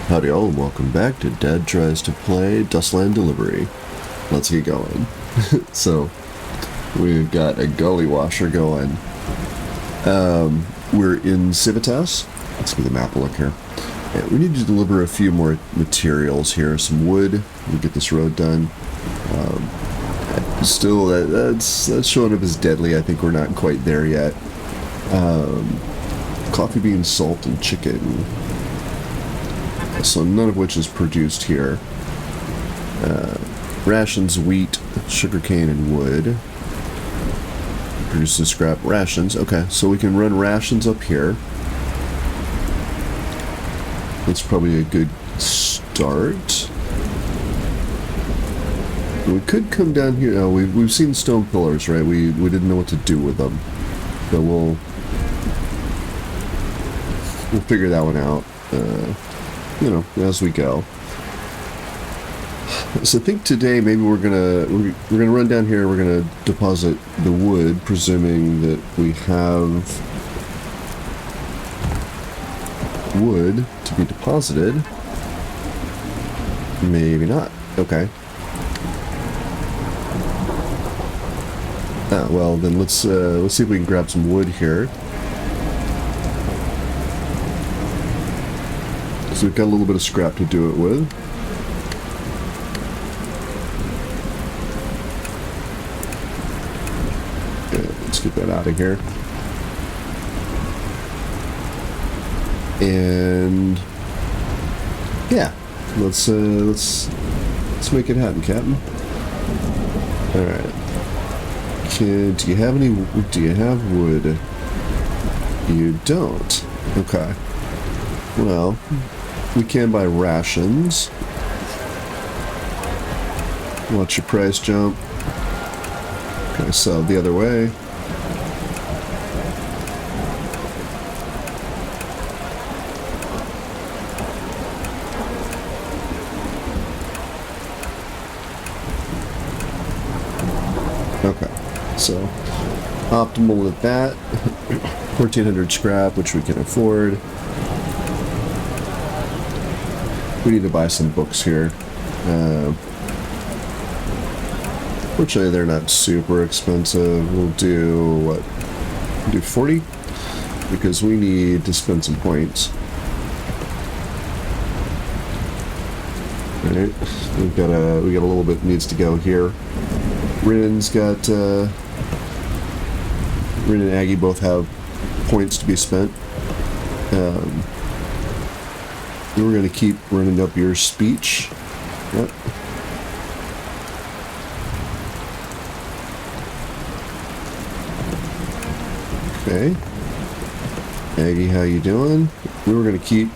Howdy all, and welcome back to Dad Tries to Play Dustland Delivery. Let's get going. So, we've got a gully washer going. We're in Civitas. Let's give the map a look here. Yeah, we need to deliver a few more materials here. Some wood. We'll get this road done. Still, that's showing up as deadly. I think we're not quite there yet. Coffee beans, salt, and chicken. So none of which is produced here. Rations, wheat, sugarcane, and wood. Produces scrap. Rations. Okay, so we can run rations up here. That's probably a good start. We could come down here. Oh, we've seen stone pillars, right? We didn't know what to do with them, but we'll figure that one out. You know, as we go. So I think today maybe we're gonna run down here. We're gonna deposit the wood, presuming that we have wood to be deposited. Maybe not. Okay. Ah, well then let's see if we can grab some wood here. So we've got a little bit of scrap to do it with. Okay, let's get that out of here. And yeah, let's make it happen, Captain. All right. Do you have wood? You don't. Okay. Well, we can buy rations. Watch your price jump. Okay, so the other way. Okay, so optimal at that. 1,400 scrap, which we can afford. We need to buy some books here. Fortunately, they're not super expensive. We'll do, what? We'll do 40? Because we need to spend some points. Alright, we got a little bit needs to go here. Rin and Aggie both have points to be spent. We're going to keep running up your speech. Yep. Okay. Aggie, how you doing? We were going to keep...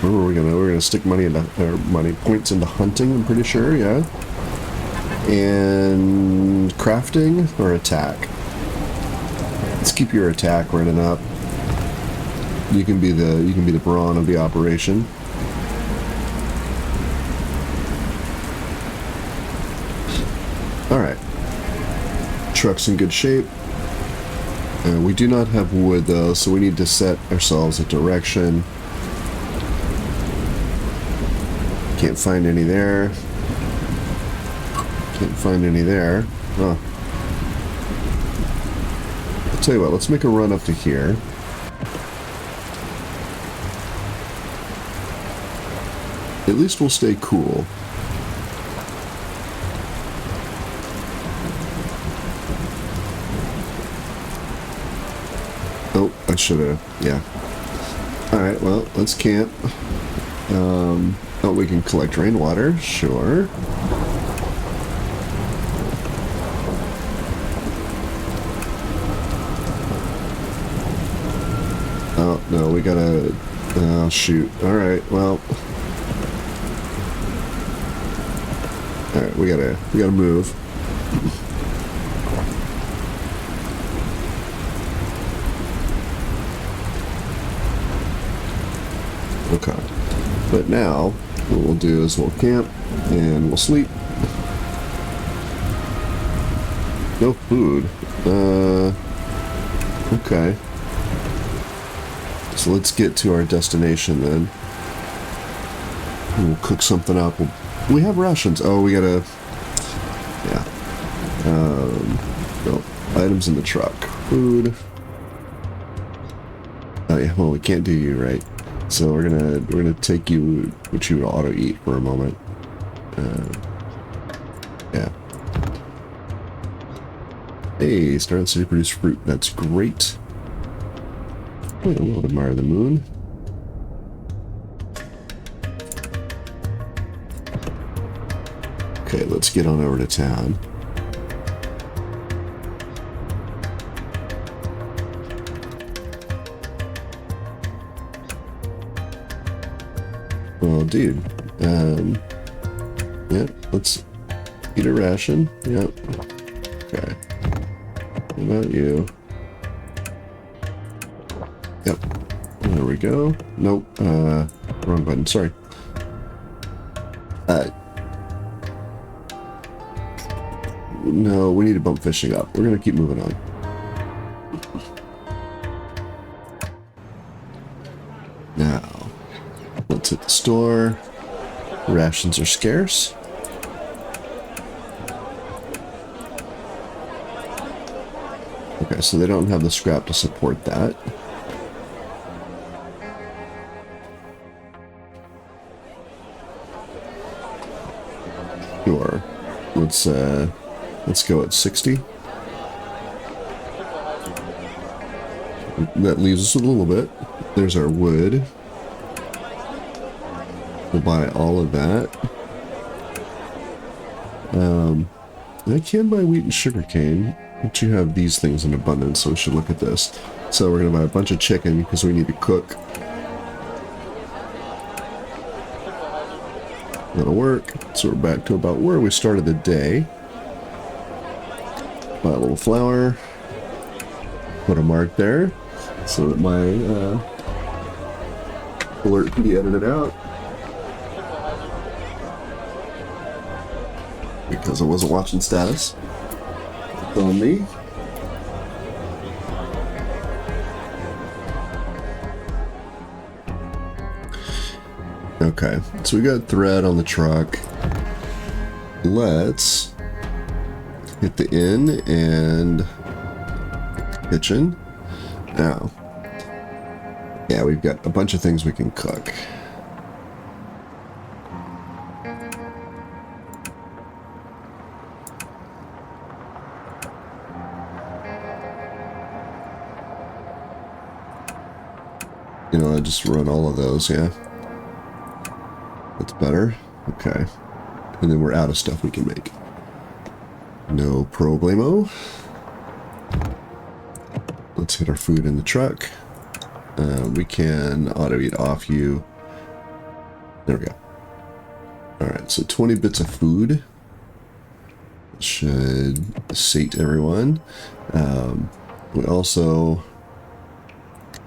where were we going to... We're going to stick points into hunting, I'm pretty sure, yeah. And crafting or attack? Let's keep your attack running up. You can be the brawn of the operation. All right. Truck's in good shape. We do not have wood though, so we need to set ourselves a direction. Can't find any there. Can't find any there. Oh. I'll tell you what. Let's make a run up to here. At least we'll stay cool. Oh, I should have, yeah. Alright, well, let's camp. Oh, we can collect rainwater, sure. Oh, no, we gotta, oh, shoot. Alright, well... Alright, we gotta move. Okay. But now, what we'll do is we'll camp and we'll sleep. No food. Okay. So let's get to our destination then. We'll cook something up. We have rations. Oh, we gotta... Yeah. No. Items in the truck. Food. Oh yeah, well we can't do you, right? So we're gonna take you what you would auto eat for a moment. Yeah. Hey, starting to produce fruit. That's great. We'll admire the moon. Okay, let's get on over to town. Well, dude, yeah, let's eat a ration. Yep. Okay. What about you? Yep. There we go. Nope. Wrong button. Sorry. No, we need to bump fishing up. We're gonna keep moving on. Now, let's hit the store. Rations are scarce. Okay, so they don't have the scrap to support that. Sure. Let's go at 60. That leaves us with a little bit. There's our wood. We'll buy all of that. I can buy wheat and sugar cane, but you have these things in abundance, so we should look at this. So we're going to buy a bunch of chicken because we need to cook. That'll work. So we're back to about where we started the day. Buy a little flour. Put a mark there so that my alert can be edited out. Because I wasn't watching status. It's on me. Okay, so we got thread on the truck. Let's hit the inn and kitchen. Now, yeah, we've got a bunch of things we can cook. You know, I just run all of those, yeah. That's better. Okay. And then we're out of stuff we can make. No problemo. Let's hit our food in the truck. We can auto eat off you. There we go. Alright, so 20 bits of food. Should sate everyone. We also...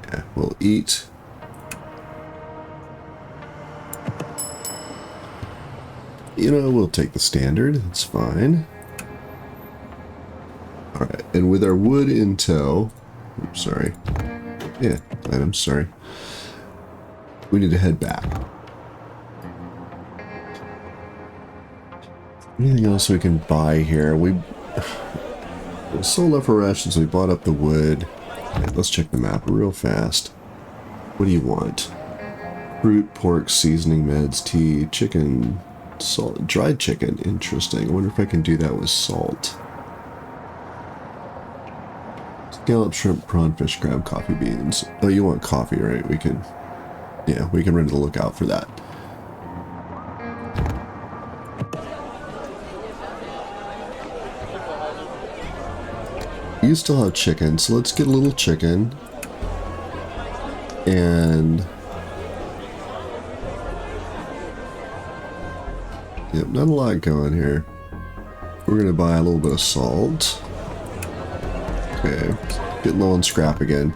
Yeah, we'll eat. You know, we'll take the standard. It's fine. Alright, and with our wood in tow... Oops, sorry. Yeah, items, sorry. We need to head back. Anything else we can buy here? We sold up our rations, we bought up the wood. Right, let's check the map real fast. What do you want? Fruit, pork, seasoning, meds, tea, chicken, salt, dried chicken. Interesting. I wonder if I can do that with salt. Scallop, shrimp, prawn, fish, crab, coffee beans. Oh, you want coffee, right? We can, yeah, we can run to the lookout for that. You still have chicken, so let's get a little chicken. And... Yep, not a lot going here. We're going to buy a little bit of salt. Okay, getting low on scrap again.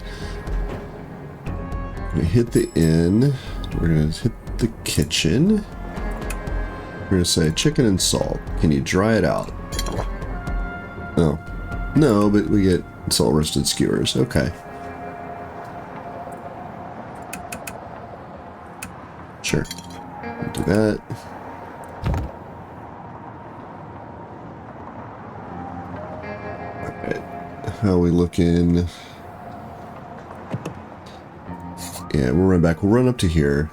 We're going to hit the inn. We're going to hit the kitchen. We're going to say chicken and salt. Can you dry it out? Oh. No, but we get salt roasted skewers. Okay. Sure. I'll do that. Alright. How are we looking? Yeah, we'll run back. We'll run up to here.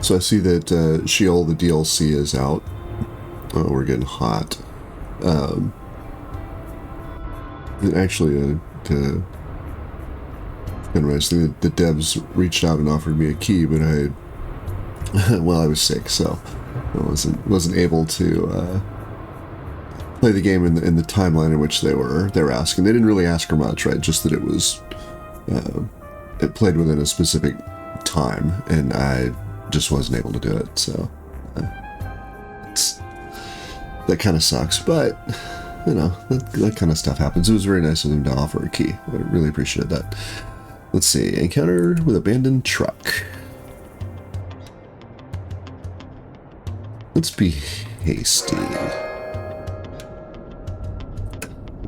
So I see that Sheol, the DLC, is out. Oh, we're getting hot. And actually, the devs reached out and offered me a key, but well, I was sick, so I wasn't able to play the game in the timeline in which they were asking. They didn't really ask for much, right? Just that it was it played within a specific time, and I just wasn't able to do it. So that kind of sucks, but you know, that kind of stuff happens. It was very nice of them to offer a key. I really appreciate that. Let's see. Encounter with abandoned truck. Let's be hasty.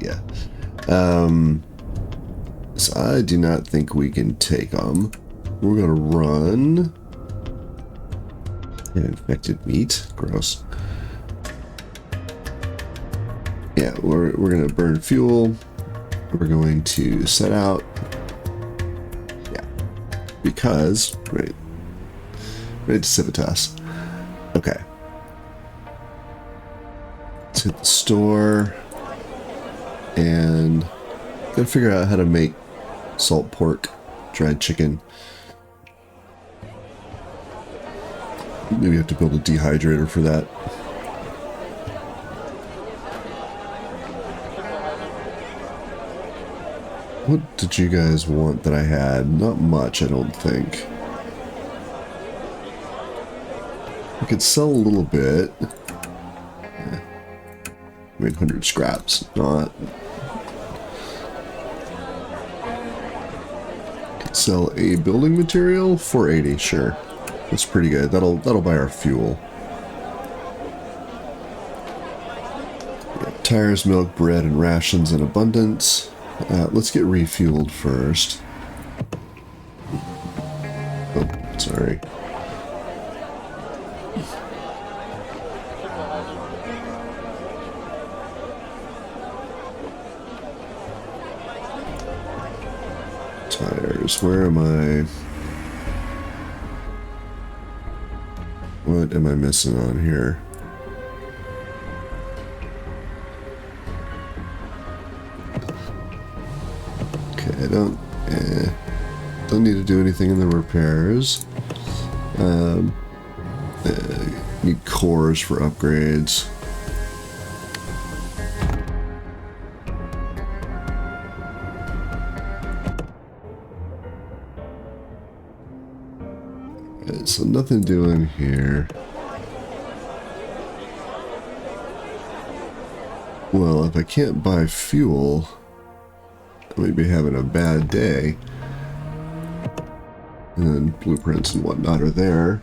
Yeah. So I do not think we can take them. We're gonna run. Infected meat. Gross. Yeah, we're gonna burn fuel. We're going to set out. Yeah, because ready to civitas. Okay. Let's hit the store and gotta figure out how to make salt pork, dried chicken. Maybe have to build a dehydrator for that. What did you guys want that I had? Not much, I don't think. I could sell a little bit. Yeah. I mean, 100 scraps, not. Could sell a building material, 480, sure. That's pretty good. That'll buy our fuel. Yeah, tires, milk, bread, and rations in abundance. Let's get refueled first. Oh, sorry. Tires, where am I? What am I missing on here? Okay, I don't need to do anything in the repairs. Need cores for upgrades. Okay, so nothing doing here. Well, if I can't buy fuel, I may be having a bad day. And then blueprints and whatnot are there.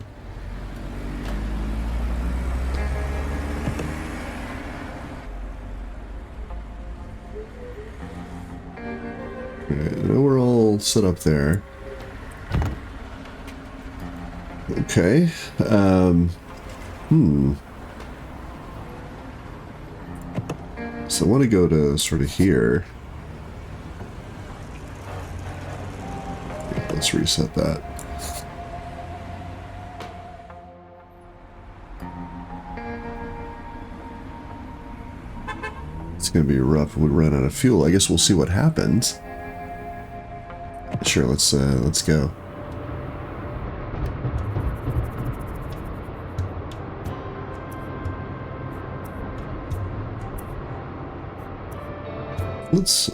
Okay, now we're all set up there. Okay. So I want to go to sort of here. Let's reset that. It's going to be rough if we run out of fuel. I guess we'll see what happens. Sure, let's go.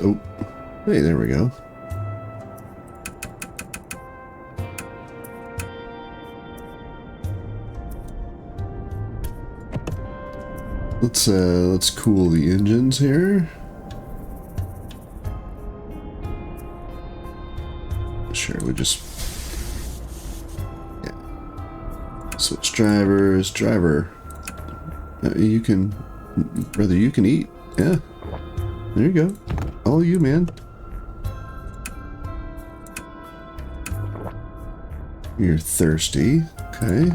Oh, hey, there we go. Let's cool the engines here. Sure, we just switch drivers. Driver, you can, brother, you can eat. Yeah, there you go. All you, man. You're thirsty. Okay.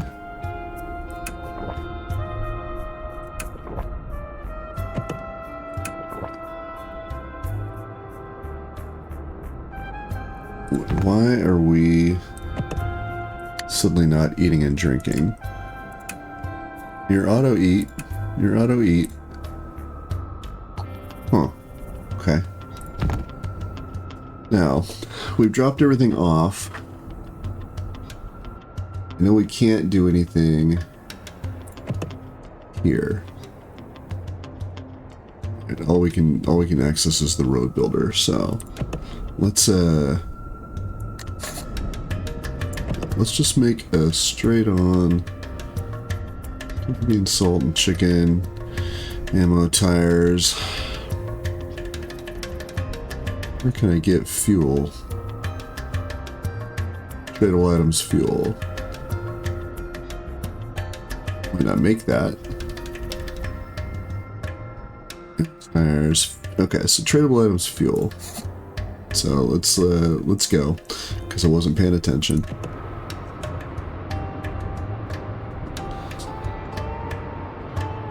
Why are we suddenly not eating and drinking? Your auto eat. Your auto eat. Huh. Okay. Now, we've dropped everything off. I know we can't do anything here. And all we can access is the road builder, so let's just make a straight on bean, salt, and chicken, ammo, tires. Where can I get fuel? Tradable items, fuel. Might not make that. Tires. Okay, so tradable items, fuel. So let's go, because I wasn't paying attention.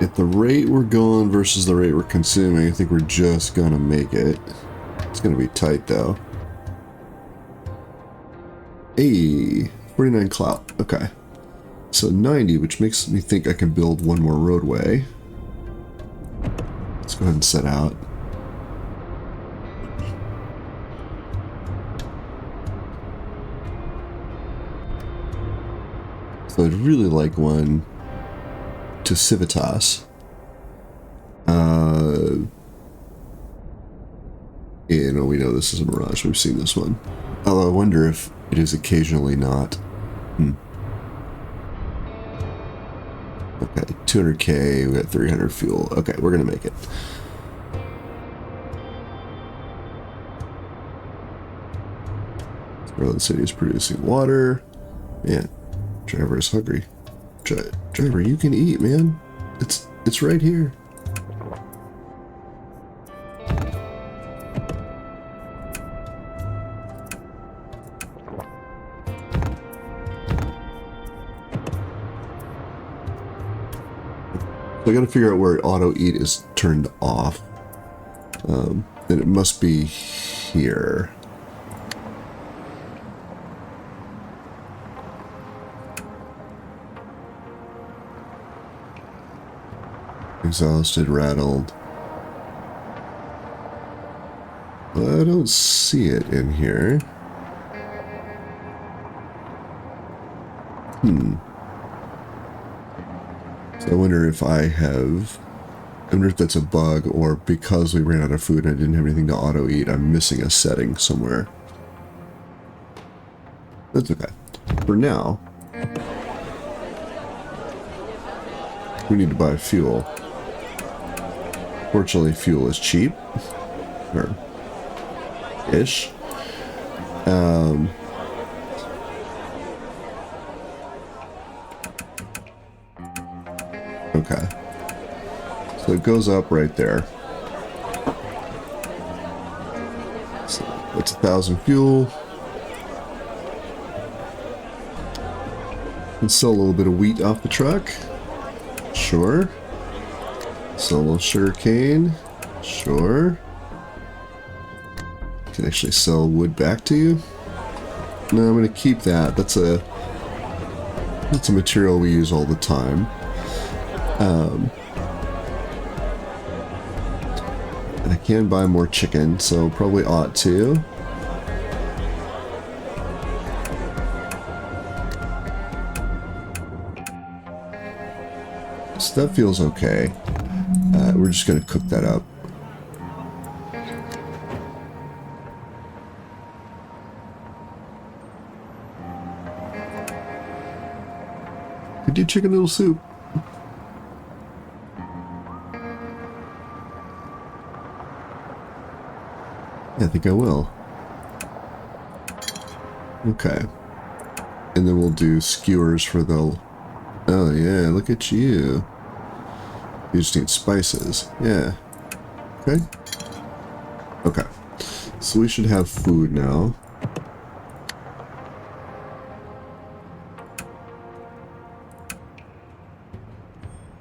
At the rate we're going versus the rate we're consuming, I think we're just gonna make it. It's gonna be tight though. Hey, 49 clout. Okay. So 90, which makes me think I can build one more roadway. Let's go ahead and set out. So I'd really like one to Civitas. Yeah, no, we know this is a Mirage. We've seen this one. Although I wonder if it is occasionally not. Okay, 200k, we got 300 fuel. Okay, we're gonna make it. Berlin City is producing water. Man, driver is hungry. Driver, you can eat, man. It's right here. So I gotta figure out where auto eat is turned off. And it must be here. Exhausted, rattled. I don't see it in here. So I wonder if I wonder if that's a bug, or because we ran out of food and I didn't have anything to auto eat, I'm missing a setting somewhere. That's okay. For now, we need to buy fuel. Fortunately, fuel is cheap. Or ish. Okay. So it goes up right there. So that's 1,000 fuel. And sell a little bit of wheat off the truck. Sure. Sell a little sugar cane. Sure. Can actually sell wood back to you. No, I'm going to keep that. That's a material we use all the time. And I can buy more chicken, so probably ought to. So that feels okay. We're just going to cook that up. Could do chicken noodle soup. I think I will. Okay. And then we'll do skewers for the... Oh yeah, look at you. You just need spices. Yeah. Okay. Okay. So we should have food now.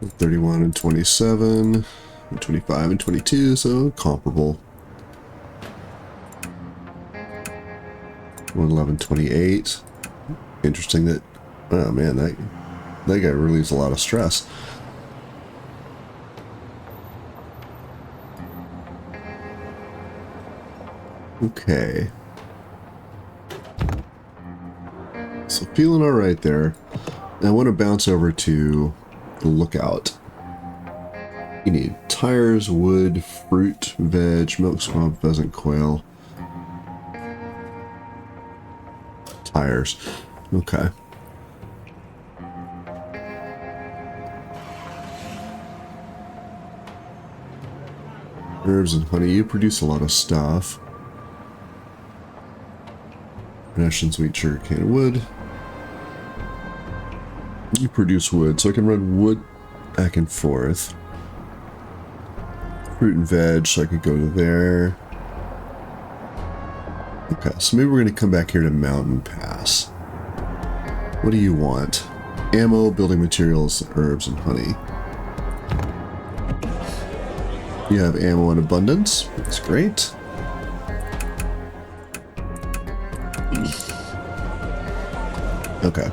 And 31 and 27, and 25 and 22, so comparable. 111, 28. Interesting that, oh man, that guy relieves a lot of stress. Okay. So feeling all right there. I want to bounce over to the lookout. You need tires, wood, fruit, veg, milk swamp, pheasant, quail. Tires. Okay. Herbs and honey. You produce a lot of stuff. Rations, wheat, sugar cane, wood. You produce wood, so I can run wood back and forth. Fruit and veg, so I could go to there. Okay, so maybe we're going to come back here to Mountain Pass. What do you want? Ammo, building materials, herbs, and honey. You have ammo in abundance. That's great. Okay.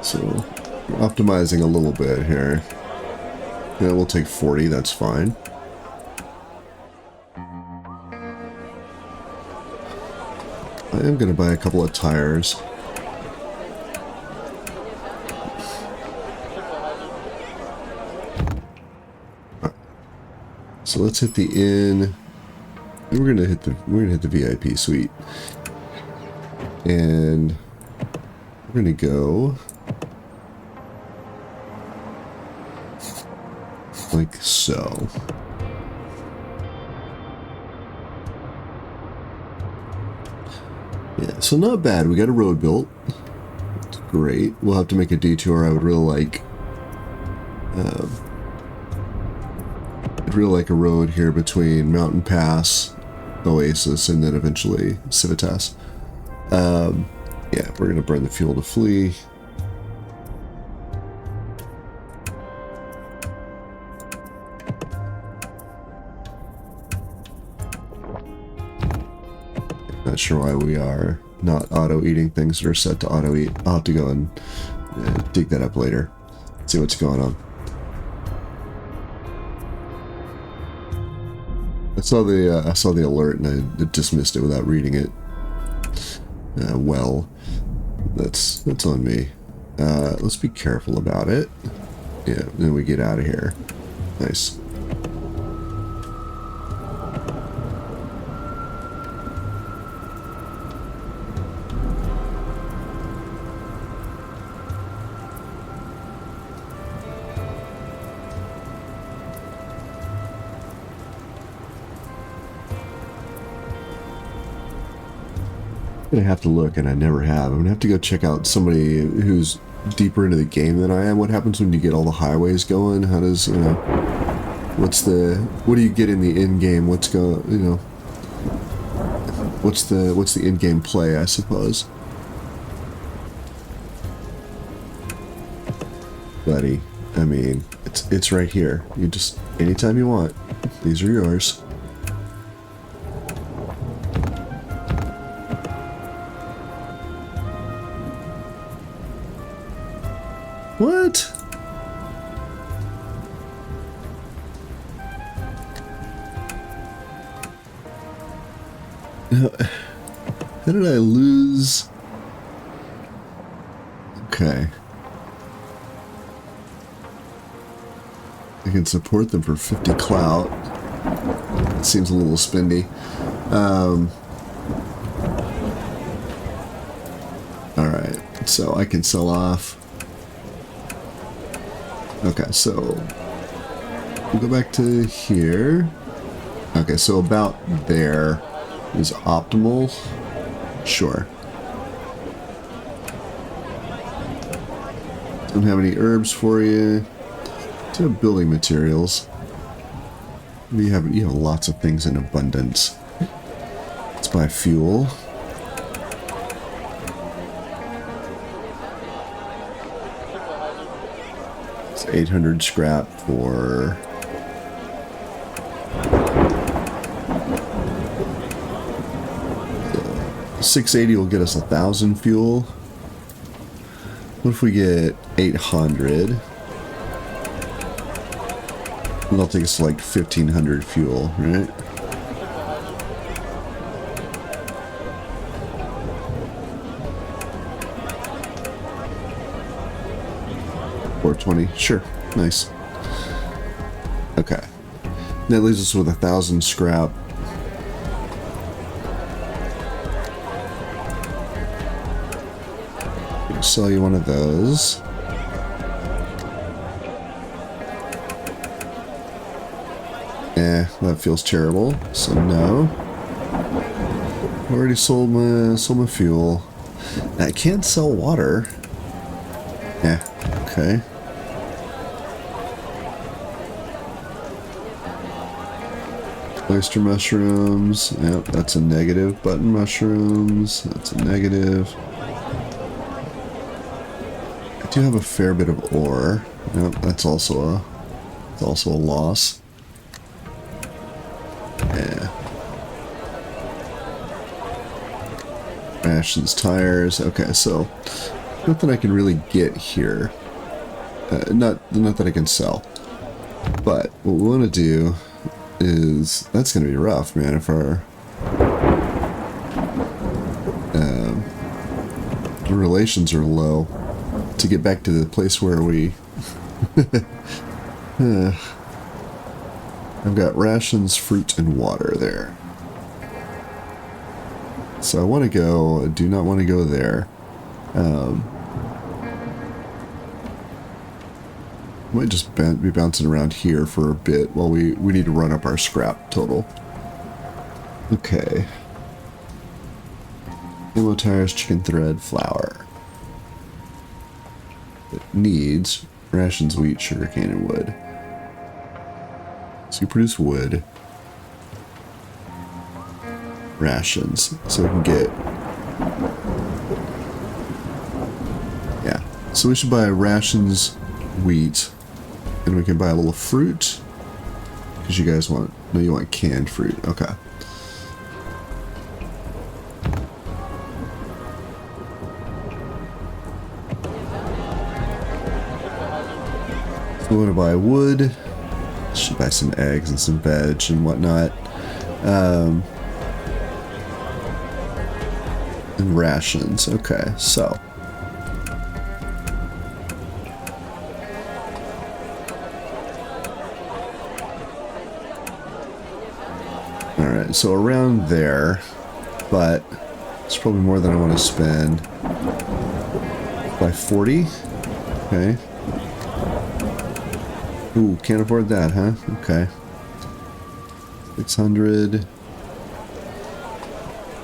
So, optimizing a little bit here. Yeah, we'll take 40, that's fine. I am going to buy a couple of tires. Right. So let's hit the inn. We're gonna hit the VIP suite. And we're gonna go like so. Yeah, so not bad. We got a road built. It's great. We'll have to make a detour. I would really like I'd really like a road here between Mountain Pass, Oasis, and then eventually Civitas. Yeah, we're gonna burn the fuel to flee. Not sure why we are not auto-eating things that are set to auto-eat. I'll have to go and dig that up later. See what's going on. I saw the alert and I dismissed it without reading it. Well, that's on me. Let's be careful about it. Yeah, then we get out of here. Nice. I'm gonna have to look, and I never have. I'm gonna have to go check out somebody who's deeper into the game than I am. What happens when you get all the highways going? How does, you know, what do you get in the end game? What's the end game play, I suppose? Buddy, I mean, it's right here. You just, anytime you want, these are yours. What? How did I lose? Okay. I can support them for 50 clout. That seems a little spendy. Alright. so I can sell off. Okay, so we'll go back to here. Okay, so about there is optimal. Sure. Don't have any herbs for you. Do have building materials. You have lots of things in abundance. Let's buy fuel. It's 800 scrap for 680 will get us 1,000 fuel. What if we get 800? That'll take us to like 1,500 fuel, right? $420, sure, nice. Okay, that leaves us with 1,000 scrap. Sell you one of those. That feels terrible. So no. Already sold my fuel. I can't sell water. Okay. Oyster mushrooms. Yep, that's a negative. Button mushrooms. That's a negative. I do have a fair bit of ore. Yep, that's also a loss. Yeah. Rations, tires. Okay, so nothing I can really get here. Not that I can sell. But what we want to do is, that's going to be rough, man. If our relations are low, to get back to the place where we I've got rations, fruit, and water there. So I want to go, I do not want to go there. Might just be bouncing around here for a bit while we need to run up our scrap total. Okay. Ammo, tires, chicken thread, flour. It needs rations, wheat, sugarcane, and wood. So you produce wood. Rations. So we can get... Yeah. So we should buy rations, wheat, and we can buy a little fruit. Because you guys want... No, you want canned fruit. Okay. So we want to buy wood. Should buy some eggs and some veg and whatnot. And rations. Okay, so. Alright, so around there. But it's probably more than I want to spend. By 40. Okay. Ooh, can't afford that, huh? Okay. 600.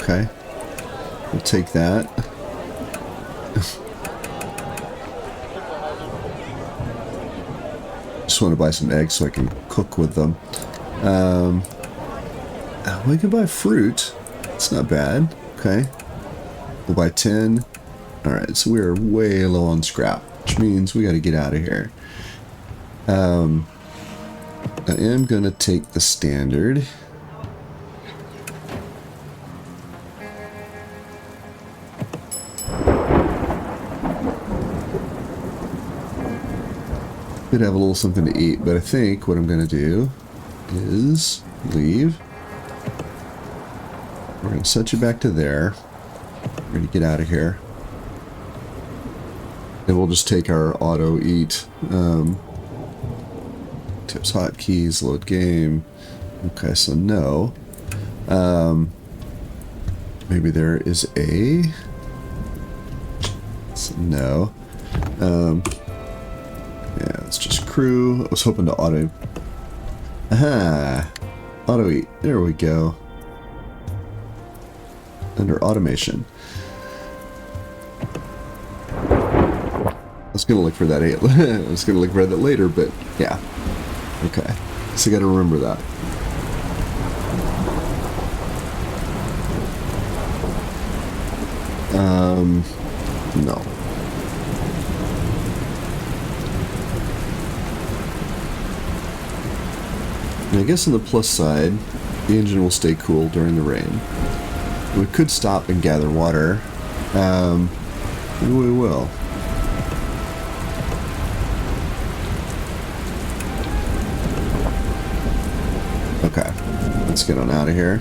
Okay. We'll take that. Just want to buy some eggs so I can cook with them. We can buy fruit. It's not bad. Okay. We'll buy 10. Alright, so we are way low on scrap, which means we got to get out of here. I am gonna take the standard. Could have a little something to eat, but I think what I'm gonna do is leave. We're gonna set you back to there. We're gonna get out of here. And we'll just take our auto eat. Tips, hotkeys, load game. Okay, so no. Maybe there is a... Let's No. Yeah, it's just crew. I was hoping to auto... Aha! Auto eat. There we go. Under automation. I was gonna look for that. I was gonna look for that later, but yeah. Okay. So you gotta remember that. No. And I guess on the plus side, the engine will stay cool during the rain. We could stop and gather water. Maybe we will. Okay, let's get on out of here.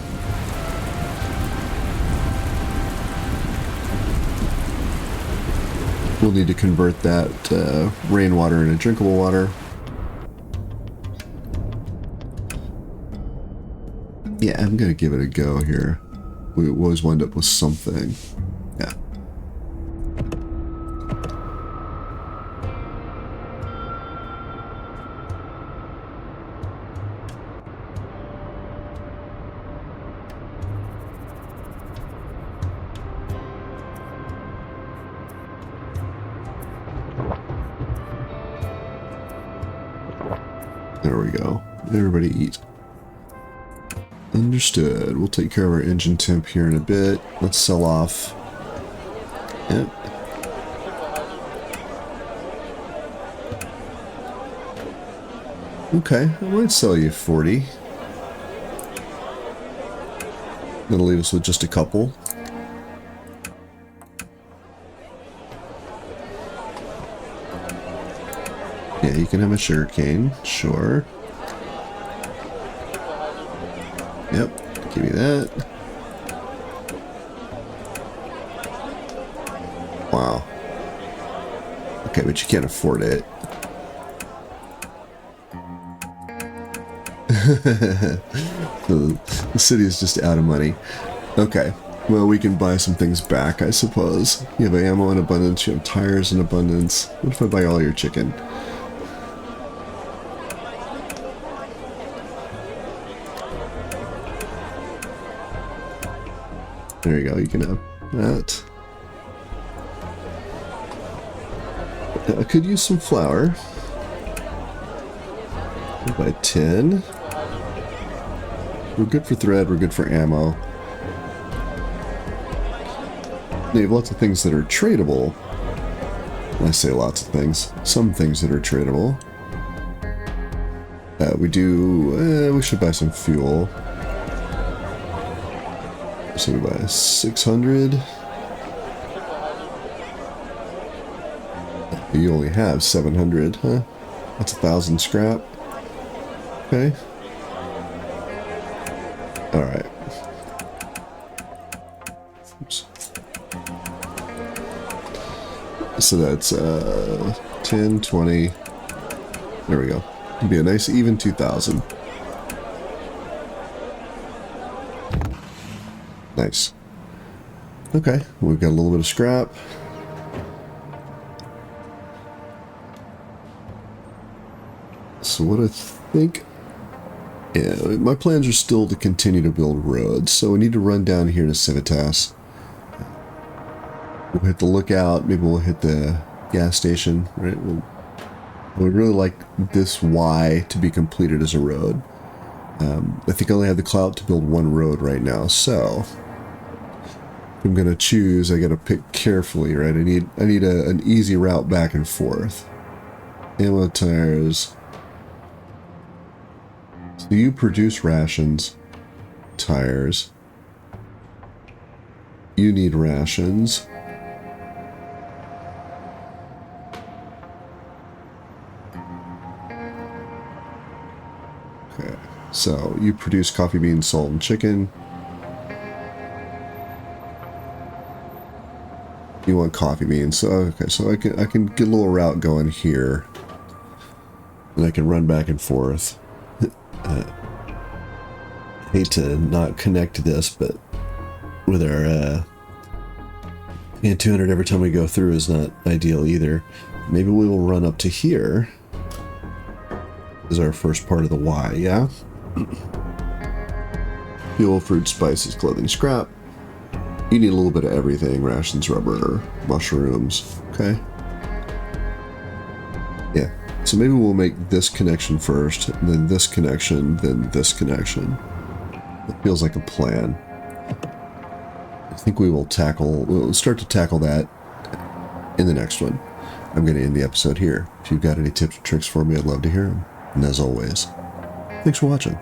We'll need to convert that rainwater into drinkable water. Yeah, I'm gonna give it a go here. We always wind up with something. Yeah. There we go. Everybody eat. Understood. We'll take care of our engine temp here in a bit. Let's sell off. Yep. Okay, I might sell you 40. That'll leave us with just a couple. Yeah, you can have a sugar cane, sure. Yep, give me that. Wow. Okay, but you can't afford it. The city is just out of money. Okay, well, we can buy some things back, I suppose. You have ammo in abundance, you have tires in abundance. What if I buy all your chicken? There you go, you can have that. I could use some flour. I'll buy 10. We're good for thread, we're good for ammo. They have lots of things that are tradable. I say lots of things. Some things that are tradable. We should buy some fuel. So we buy 600. You only have 700, huh? That's 1,000 scrap. Okay. Alright. Oops. So that's 10, 20. There we go. It'd be a nice even 2,000. Nice. Okay, we've got a little bit of scrap. So what I think... Yeah, my plans are still to continue to build roads, so we need to run down here to Civitas. We'll hit the lookout, maybe we'll hit the gas station, right? We'd really like this Y to be completed as a road. I think I only have the clout to build one road right now, so if I'm gonna choose, I gotta pick carefully, right? I need an easy route back and forth. Ammo, tires. So you produce rations, tires. You need rations. Okay, so you produce coffee beans, salt, and chicken. You want coffee beans, so okay, so I can get a little route going here, and I can run back and forth. Hate to not connect to this, but with our And 200 every time we go through is not ideal either. Maybe we will run up to here. This is our first part of the Y, yeah? Fuel, fruit, spices, clothing, scrap. You need a little bit of everything. Rations, rubber, mushrooms. Okay. Yeah. So maybe we'll make this connection first, then this connection, then this connection. It feels like a plan. I think we'll start to tackle that in the next one. I'm going to end the episode here. If you've got any tips or tricks for me, I'd love to hear them. And as always, thanks for watching.